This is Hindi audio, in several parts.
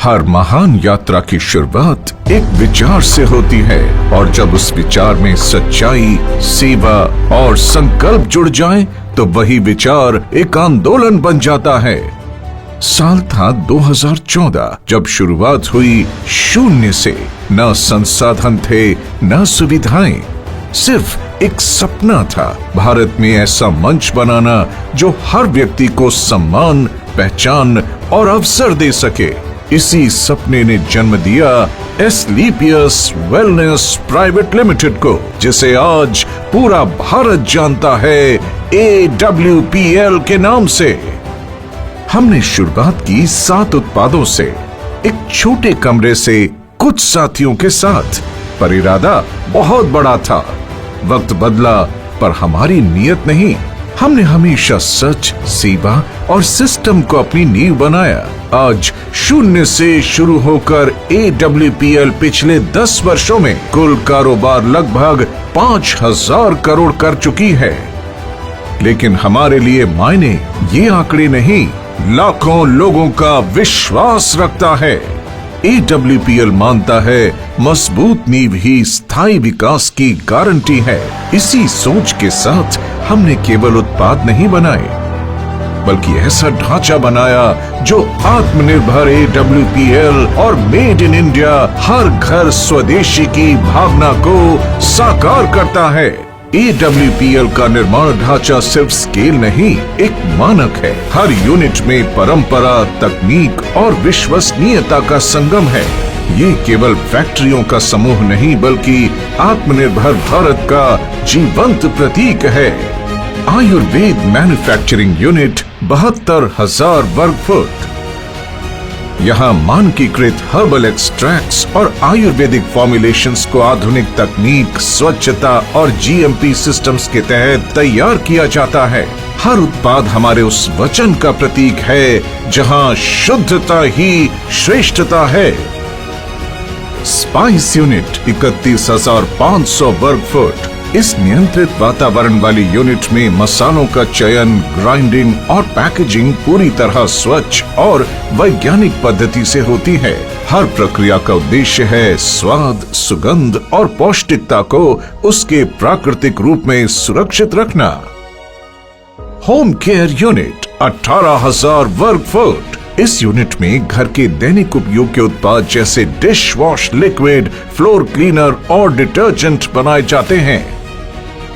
हर महान यात्रा की शुरुआत एक विचार से होती है और जब उस विचार में सच्चाई, सेवा और संकल्प जुड़ जाएं, तो वही विचार एक आंदोलन बन जाता है। साल था 2014 जब शुरुआत हुई शून्य से। न संसाधन थे, न सुविधाएं, सिर्फ एक सपना था, भारत में ऐसा मंच बनाना जो हर व्यक्ति को सम्मान, पहचान और अवसर दे सके। इसी सपने ने जन्म दिया एस्क्लेपियस वेलनेस प्राइवेट लिमिटेड को, जिसे आज पूरा भारत जानता है AWPL के नाम से। हमने शुरुआत की 7 उत्पादों से, एक छोटे कमरे से, कुछ साथियों के साथ, पर इरादा बहुत बड़ा था। वक्त बदला पर हमारी नीयत नहीं। हमने हमेशा सच, सेवा और सिस्टम को अपनी नींव बनाया। आज शून्य से शुरू होकर AWPL पिछले 10 वर्षों में कुल कारोबार लगभग 5000 करोड़ कर चुकी है। लेकिन हमारे लिए मायने ये आंकड़े नहीं, लाखों लोगों का विश्वास रखता है। AWPL मानता है मजबूत नींव ही स्थायी विकास की गारंटी है। इसी सोच के साथ हमने केवल उत्पाद नहीं बनाए, बल्कि ऐसा ढांचा बनाया जो आत्मनिर्भर AWPL और मेड इन इंडिया, हर घर स्वदेशी की भावना को साकार करता है। AWPL का निर्माण ढांचा सिर्फ स्केल नहीं, एक मानक है। हर यूनिट में परंपरा, तकनीक और विश्वसनीयता का संगम है। ये केवल फैक्ट्रियों का समूह नहीं, बल्कि आत्मनिर्भर भारत का जीवंत प्रतीक है। आयुर्वेद मैन्युफैक्चरिंग यूनिट 72,000 वर्ग फुट। यहाँ मानकीकृत हर्बल एक्सट्रैक्ट्स और आयुर्वेदिक फॉर्मुलेशंस को आधुनिक तकनीक, स्वच्छता और GMP सिस्टम्स के तहत तैयार किया जाता है। हर उत्पाद हमारे उस वचन का प्रतीक है जहाँ शुद्धता ही श्रेष्ठता है। स्पाइस यूनिट 31,500 वर्ग फुट। इस नियंत्रित वातावरण वाली यूनिट में मसालों का चयन, ग्राइंडिंग और पैकेजिंग पूरी तरह स्वच्छ और वैज्ञानिक पद्धति से होती है। हर प्रक्रिया का उद्देश्य है स्वाद, सुगंध और पौष्टिकता को उसके प्राकृतिक रूप में सुरक्षित रखना। होम केयर यूनिट 18,000 वर्ग फुट। इस यूनिट में घर के दैनिक उपयोग के उत्पाद जैसे dish wash liquid, floor cleaner और डिटर्जेंट बनाए जाते हैं।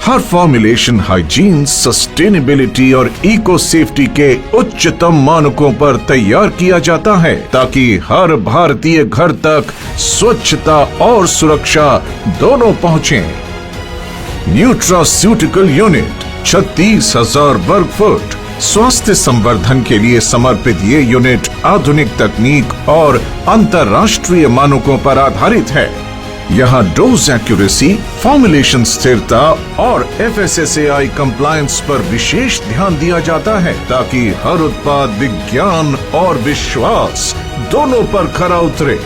हर फॉर्मुलेशन हाइजीन, सस्टेनेबिलिटी और इको सेफ्टी के उच्चतम मानकों पर तैयार किया जाता है, ताकि हर भारतीय घर तक स्वच्छता और सुरक्षा दोनों पहुंचे। न्यूट्रास्यूटिकल यूनिट 36,000 वर्ग फुट। स्वास्थ्य संवर्धन के लिए समर्पित ये यूनिट आधुनिक तकनीक और अंतर्राष्ट्रीय मानकों पर आधारित है। यहाँ डोज एक्यूरेसी, फॉर्मुलेशन स्थिरता और FSSAI कंप्लायंस पर विशेष ध्यान दिया जाता है, ताकि हर उत्पाद विज्ञान और विश्वास दोनों पर खरा उतरे।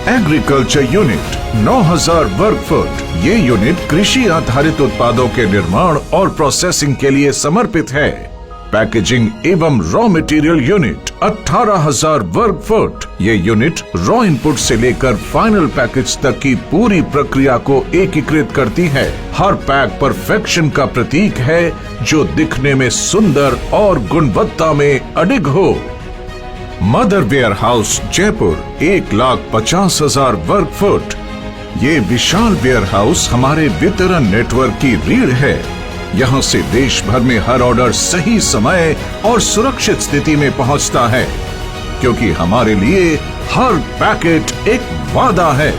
एग्रीकल्चर यूनिट 9,000 वर्ग फुट। ये यूनिट कृषि आधारित उत्पादों के निर्माण और प्रोसेसिंग के लिए समर्पित है। पैकेजिंग एवं रॉ मटेरियल यूनिट 18,000 वर्ग फुट। ये यूनिट रॉ इनपुट से लेकर फाइनल पैकेज तक की पूरी प्रक्रिया को एकीकृत करती है। हर पैक परफेक्शन का प्रतीक है, जो दिखने में सुंदर और गुणवत्ता में अडिग हो। मदर वेयर हाउस जयपुर 1,50,000 वर्ग फुट। ये विशाल वेयर हाउस हमारे वितरण नेटवर्क की रीढ़ है। यहाँ से देश भर में हर ऑर्डर सही समय और सुरक्षित स्थिति में पहुँचता है, क्योंकि हमारे लिए हर पैकेट एक वादा है।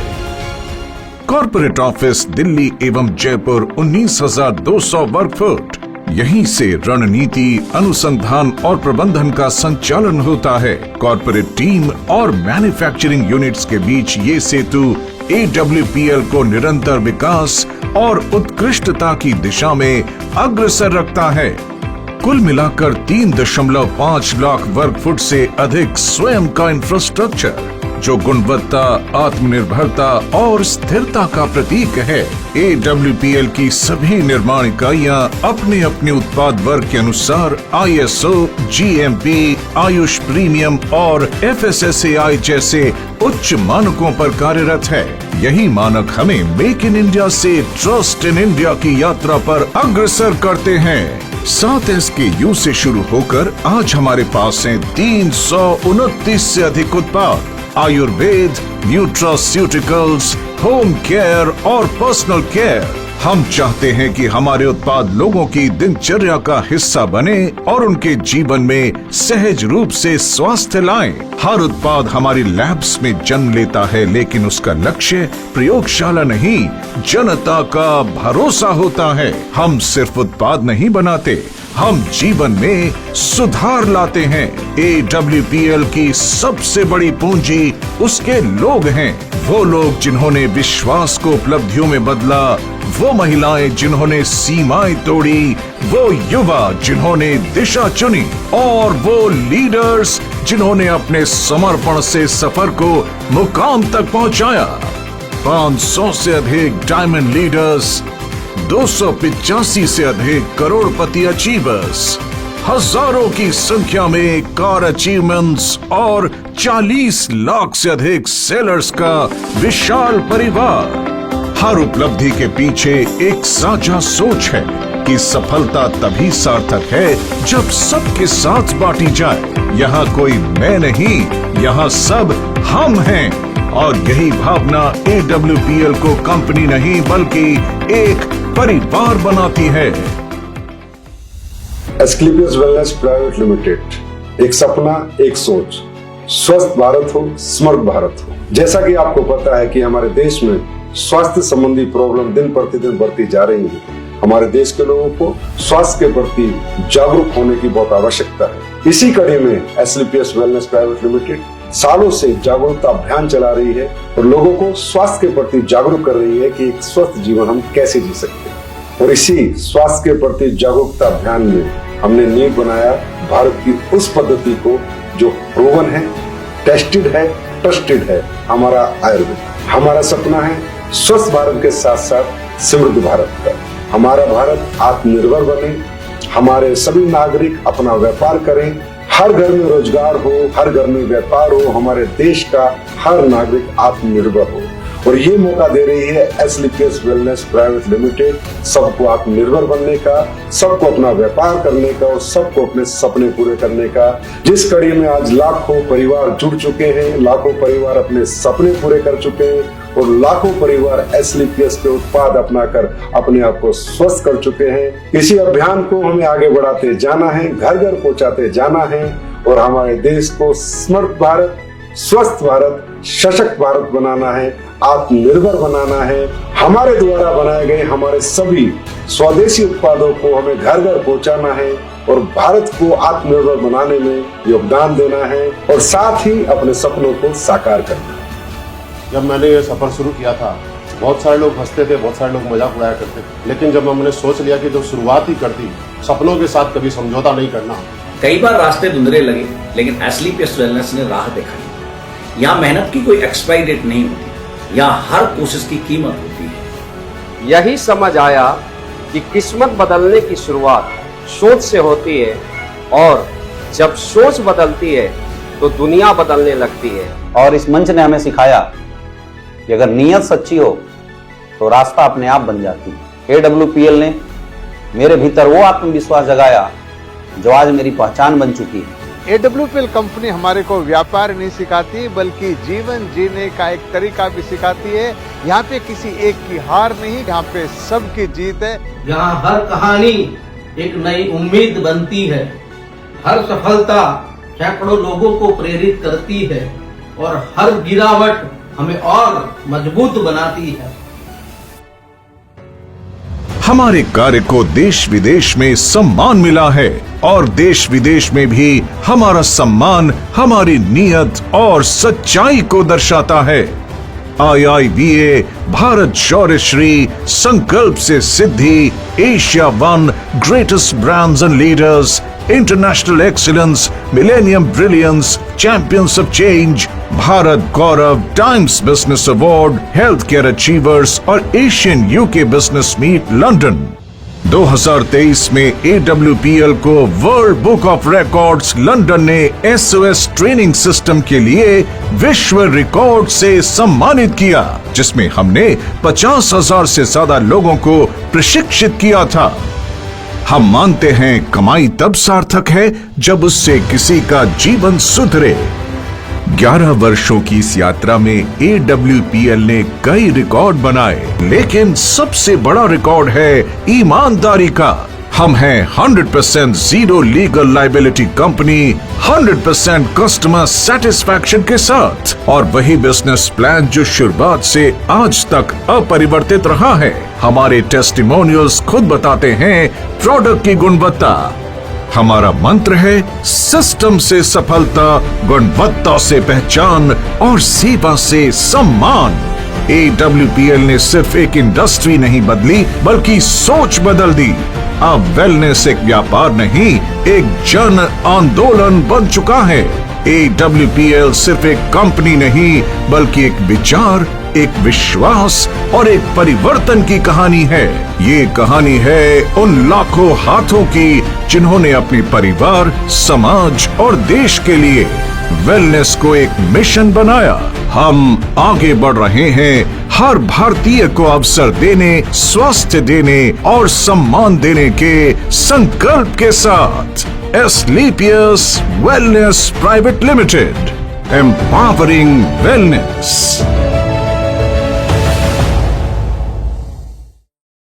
कॉर्पोरेट ऑफिस दिल्ली एवं जयपुर 19,200 वर्ग फुट। यहीं से रणनीति, अनुसंधान और प्रबंधन का संचालन होता है। कॉर्पोरेट टीम और मैन्युफैक्चरिंग यूनिट्स के बीच ये सेतु AWPL को निरंतर विकास और उत्कृष्टता की दिशा में अग्रसर रखता है। कुल मिलाकर 3.5 लाख वर्ग फुट से अधिक स्वयं का इंफ्रास्ट्रक्चर, जो गुणवत्ता, आत्मनिर्भरता और स्थिरता का प्रतीक है। AWPL की सभी निर्माण इकाइयां अपने अपने उत्पाद वर्ग के अनुसार ISO, GMP, आयुष प्रीमियम और FSSAI जैसे उच्च मानकों पर कार्यरत है। यही मानक हमें मेक इन इंडिया से ट्रस्ट इन इंडिया की यात्रा पर अग्रसर करते हैं। 7 SKU से शुरू होकर आज हमारे पास हैं 329 से अधिक उत्पाद। आयुर्वेद, न्यूट्रास्यूटिकल्स, होम केयर और पर्सनल केयर। हम चाहते हैं कि हमारे उत्पाद लोगों की दिनचर्या का हिस्सा बने और उनके जीवन में सहज रूप से स्वास्थ्य लाएं। हर उत्पाद हमारी लैब्स में जन्म लेता है, लेकिन उसका लक्ष्य प्रयोगशाला नहीं, जनता का भरोसा होता है। हम सिर्फ उत्पाद नहीं बनाते, हम जीवन में सुधार लाते हैं। AWPL की सबसे बड़ी पूंजी उसके लोग हैं। वो लोग जिन्होंने विश्वास को उपलब्धियों में बदला, वो महिलाएं जिन्होंने सीमाएं तोड़ी, वो युवा जिन्होंने दिशा चुनी और वो लीडर्स जिन्होंने अपने समर्पण से सफर को मुकाम तक पहुंचाया। 500 से अधिक डायमंड लीडर्स, 285 से अधिक करोड़पति अचीवर्स, हजारों की संख्या में कार अचीवमेंट्स और 40 लाख से अधिक सेलर्स का विशाल परिवार। हर उपलब्धि के पीछे एक साझा सोच है कि सफलता तभी सार्थक है जब सबके साथ बांटी जाए। यहाँ कोई मैं नहीं, यहाँ सब हम हैं और यही भावना AWPL को कंपनी नहीं बल्कि एक परिवार बनाती है। एस्क्लेपियस वेलनेस प्राइवेट लिमिटेड, एक सपना, एक सोच, स्वस्थ भारत हो, समर्थ भारत हो। जैसा कि आपको पता है कि हमारे देश में स्वास्थ्य संबंधी प्रॉब्लम दिन प्रतिदिन बढ़ती जा रही है। हमारे देश के लोगों को स्वास्थ्य के प्रति जागरूक होने की बहुत आवश्यकता है। इसी कड़ी में एस्क्लेपियस वेलनेस प्राइवेट लिमिटेड सालों से जागरूकता अभियान चला रही है और लोगों को स्वास्थ्य के प्रति जागरूक कर रही है कि एक स्वस्थ जीवन हम कैसे जी सकते हैं। और इसी स्वास्थ्य के प्रति जागरूकता अभियान में हमने नींव बनाया भारत की उस पद्धति को जो प्रूवन है, टेस्टेड है, ट्रस्टेड है, हमारा आयुर्वेद। हमारा सपना है स्वस्थ भारत के साथ साथ समृद्ध भारत का। हमारा भारत आत्मनिर्भर बने, हमारे सभी नागरिक अपना व्यापार करें, हर घर में रोजगार हो, हर घर में व्यापार हो, हमारे देश का हर नागरिक आत्मनिर्भर हो। और ये मौका दे रही है एस्क्लेपियस वेलनेस प्राइवेट लिमिटेड सबको आत्मनिर्भर बनने का, सबको अपना व्यापार करने का और सबको अपने सपने पूरे करने का। जिस कड़ी में आज लाखों परिवार जुड़ चुके हैं, लाखों परिवार अपने सपने पूरे कर चुके हैं और लाखों परिवार एस्क्लेपियस के उत्पाद अपनाकर अपने आप को स्वस्थ कर चुके हैं। इसी अभियान को हमें आगे बढ़ाते जाना है, घर घर पहुंचाते जाना है और हमारे देश को समर्थ भारत, स्वस्थ भारत, सशक्त भारत बनाना है, आत्मनिर्भर बनाना है। हमारे द्वारा बनाए गए हमारे सभी स्वदेशी उत्पादों को हमें घर घर पहुंचाना है और भारत को आत्मनिर्भर बनाने में योगदान देना है और साथ ही अपने सपनों को साकार करना है। जब मैंने ये सफर शुरू किया था, बहुत सारे लोग हंसते थे, बहुत सारे लोग मजाक उड़ाया करते थे, लेकिन जब हमने सोच लिया कि जो शुरुआत ही करती, सपनों के साथ कभी समझौता नहीं करना। कई बार रास्ते धुंधले लगे, लेकिन एस्क्लेपियस वेलनेस ने राह दिखाई। यहाँ मेहनत की कोई एक्सपायरी डेट नहीं होती, यहाँ हर कोशिश की कीमत होती है। यही समझ आया कि किस्मत बदलने की शुरुआत सोच से होती है और जब सोच बदलती है तो दुनिया बदलने लगती है। और इस मंच ने हमें सिखाया कि अगर नीयत सच्ची हो तो रास्ता अपने आप बन जाती है। AWPL ने मेरे भीतर वो आत्मविश्वास जगाया जो आज मेरी पहचान बन चुकी है। AWPL कंपनी हमारे को व्यापार नहीं सिखाती बल्कि जीवन जीने का एक तरीका भी सिखाती है। यहाँ पे किसी एक की हार नहीं, यहाँ पे सबकी जीत है। यहाँ हर कहानी एक नई उम्मीद बनती है, हर सफलता सैकड़ों लोगों को प्रेरित करती है और हर गिरावट हमें और मजबूत बनाती है। हमारे कार्य को देश विदेश में सम्मान मिला है और देश विदेश में भी हमारा सम्मान हमारी नीयत और सच्चाई को दर्शाता है। IIBA भारत शौर्यश्री, संकल्प से सिद्धि, Asia one, greatest brands and leaders, international excellence, millennium brilliance, champions of change, Bharat गौरव, Times business award, health care achievers और Asian UK business meet London. 2023 में AWPL को world book of records London ने SOS ट्रेनिंग सिस्टम के लिए विश्व रिकॉर्ड से सम्मानित किया, जिसमें हमने 50,000 से ज्यादा लोगों को प्रशिक्षित किया था। हम मानते हैं कमाई तब सार्थक है जब उससे किसी का जीवन सुधरे। 11 वर्षों की इस यात्रा में AWPL ने कई रिकॉर्ड बनाए, लेकिन सबसे बड़ा रिकॉर्ड है ईमानदारी का। हम हैं 100% zero legal liability company, 100% customer satisfaction के साथ, और वही बिजनेस प्लान जो शुरुआत से आज तक अपरिवर्तित रहा है। हमारे टेस्टिमोनियल्स खुद बताते हैं प्रोडक्ट की गुणवत्ता। हमारा मंत्र है सिस्टम से सफलता, गुणवत्ता से पहचान और सेवा से सम्मान। AWPL ने सिर्फ एक इंडस्ट्री नहीं बदली, बल्कि सोच बदल दी। अब वेलनेस एक व्यापार नहीं, एक जन आंदोलन बन चुका है। AWPL सिर्फ एक कंपनी नहीं, बल्कि एक विचार, एक विश्वास और एक परिवर्तन की कहानी है। ये कहानी है उन लाखों हाथों की जिन्होंने अपने परिवार, समाज और देश के लिए वेलनेस को एक मिशन बनाया। हम आगे बढ़ रहे हैं हर भारतीय को अवसर देने, स्वास्थ्य देने और सम्मान देने के संकल्प के साथ। Asclepius Wellness Private Limited, empowering wellness।